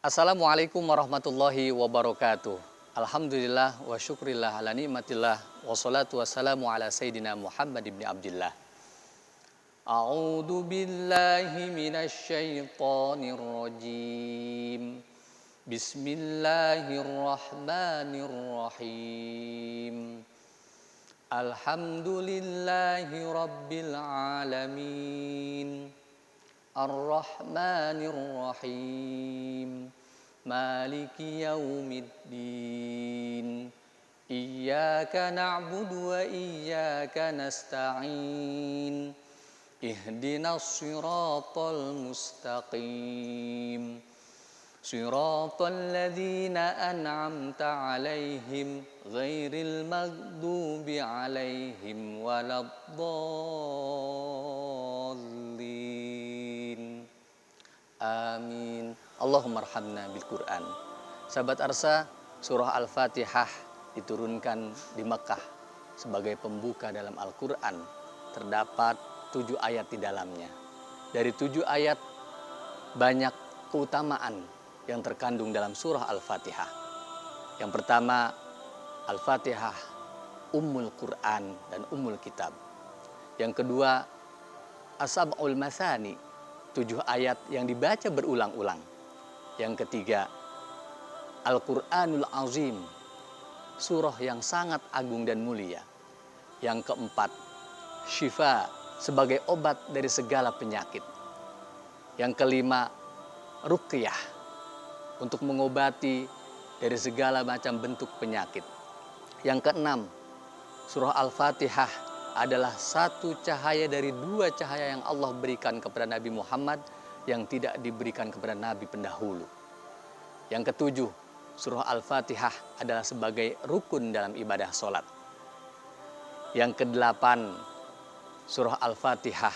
Assalamualaikum warahmatullahi wabarakatuh. Alhamdulillah wa syukrillah ala nikmatillah wassalatu wassalamu ala sayyidina Muhammad ibn Abdillah. A'udzu billahi minasy syaithanir rajim. Bismillahirrahmanirrahim. Alhamdulillahi rabbil alamin. Ar-Rahmanir Rahim. Maliki yaumiddin. Iyyaka na'budu wa iyyaka nasta'in. Ihdinas siratal mustaqim. Siratal ladzina an'amta 'alaihim ghairil maghdubi 'alaihim waladdallin. Amin. Allahumma arhamna bil Quran. Sahabat Arsa, surah Al-Fatihah diturunkan di Mekah sebagai pembuka dalam Al-Quran. Terdapat 7 ayat di dalamnya. Dari 7 ayat banyak keutamaan yang terkandung dalam surah Al-Fatihah. Yang pertama, Al-Fatihah Ummul Quran dan Ummul Kitab. Yang kedua, As-Sab'ul Masani, 7 ayat yang dibaca berulang-ulang. Yang ketiga, Al-Quranul Azim, surah yang sangat agung dan mulia. Yang keempat, Syifa, sebagai obat dari segala penyakit. Yang kelima, Ruqyah, untuk mengobati dari segala macam bentuk penyakit. Yang keenam, surah Al-Fatihah adalah satu cahaya dari 2 cahaya yang Allah berikan kepada Nabi Muhammad yang tidak diberikan kepada Nabi pendahulu. Yang ketujuh, surah Al-Fatihah adalah sebagai rukun dalam ibadah sholat. Yang kedelapan, surah Al-Fatihah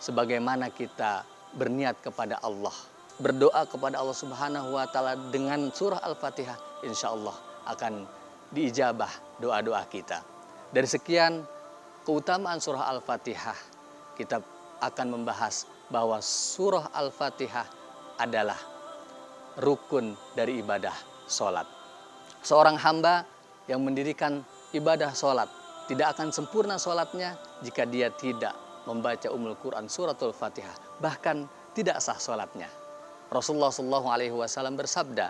sebagaimana kita berniat kepada Allah, berdoa kepada Allah Subhanahu wa Ta'ala dengan surah Al-Fatihah, insya Allah akan diijabah doa-doa kita. Dari sekian keutamaan surah Al-Fatihah, kita akan membahas bahwa surah Al-Fatihah adalah rukun dari ibadah sholat. Seorang hamba yang mendirikan ibadah sholat tidak akan sempurna sholatnya jika dia tidak membaca Ummul Quran suratul Fatihah, bahkan tidak sah sholatnya. Rasulullah SAW bersabda,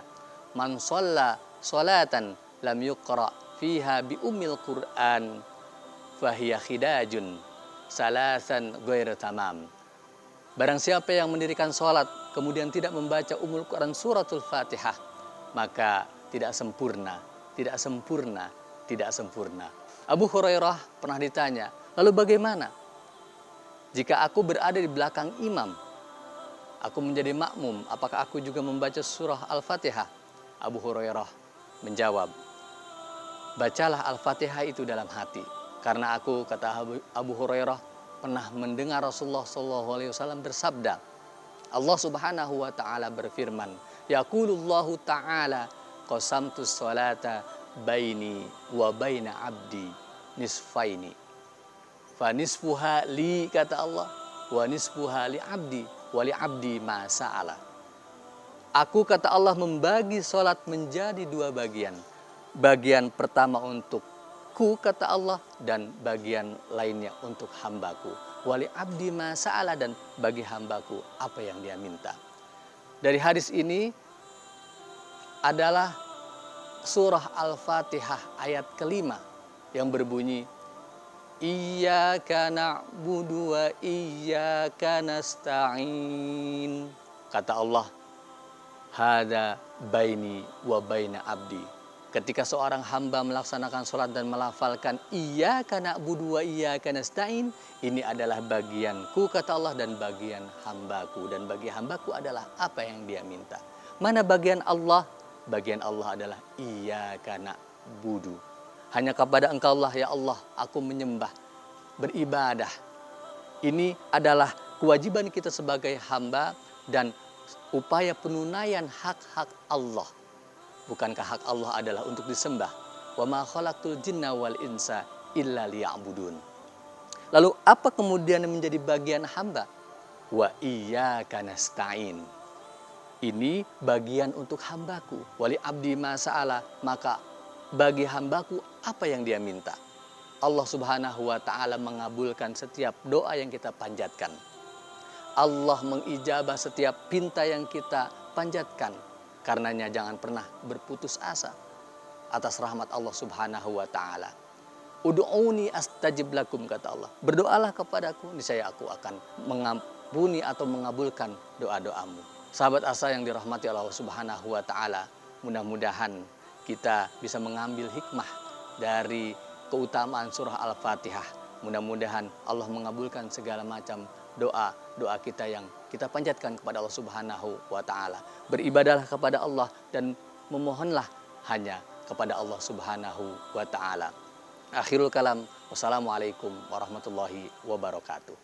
"Man shalla sholatan lam yuqra fiha bi ummil Quran fahiya khidajun salasan ghair tamam." Barang siapa yang mendirikan sholat kemudian tidak membaca Ummul Quran suratul Fatihah, maka tidak sempurna, tidak sempurna, tidak sempurna. Abu Hurairah pernah ditanya, lalu bagaimana jika aku berada di belakang imam, aku menjadi makmum, apakah aku juga membaca surah Al-Fatihah? Abu Hurairah menjawab, bacalah Al-Fatihah itu dalam hati. Karena aku, kata Abu Hurairah, pernah mendengar Rasulullah SAW bersabda, Allah Subhanahu wa Ta'ala berfirman, Yaqulullahu Ta'ala qasamtus sholata baini wa baina abdi nisfaini. Fa nisfuha li, kata Allah, wa nisfuha li abdi wa li abdi ma sa'ala. Aku, kata Allah, membagi sholat menjadi 2 bagian. Bagian pertama untuk ku, kata Allah, dan bagian lainnya untuk hambaku. Wali abdi ma sa'ala, dan bagi hambaku apa yang dia minta. Dari hadis ini adalah surah Al-Fatihah ayat kelima yang berbunyi, Iyyaka na'budu wa iyyaka nasta'in. Kata Allah, hada baini wa baina abdi. Ketika seorang hamba melaksanakan sholat dan melafalkan Iyyaka na'budu wa iyyaka nasta'in, ini adalah bagianku, kata Allah, dan bagian hambaku. Dan bagi hambaku adalah apa yang dia minta. Mana bagian Allah? Bagian Allah adalah Iyyaka na'budu. Hanya kepada Engkau lah, ya Allah, aku menyembah, beribadah. Ini adalah kewajiban kita sebagai hamba dan upaya penunaian hak-hak Allah. Bukankah hak Allah adalah untuk disembah? Wa ma khalaqtul jinna wal insa illa liya'budun. Lalu apa kemudian yang menjadi bagian hamba? Wa iyyaka nasta'in. Ini bagian untuk hambaku. Wali abdi masa'ala, maka bagi hambaku apa yang dia minta. Allah Subhanahu wa ta'ala mengabulkan setiap doa yang kita panjatkan. Allah mengijabah setiap pinta yang kita panjatkan. Karenanya jangan pernah berputus asa atas rahmat Allah Subhanahu wa ta'ala. Ud'uni astajib lakum, kata Allah. Berdoalah kepadaku, niscaya aku akan mengampuni atau mengabulkan doa-doamu. Sahabat asa yang dirahmati Allah Subhanahu wa ta'ala, mudah-mudahan kita bisa mengambil hikmah dari keutamaan surah Al-Fatihah. Mudah-mudahan Allah mengabulkan segala macam doa kita yang kita panjatkan kepada Allah Subhanahu wa ta'ala. Beribadahlah kepada Allah dan memohonlah hanya kepada Allah Subhanahu wa ta'ala. Akhirul kalam, wassalamualaikum warahmatullahi wabarakatuh.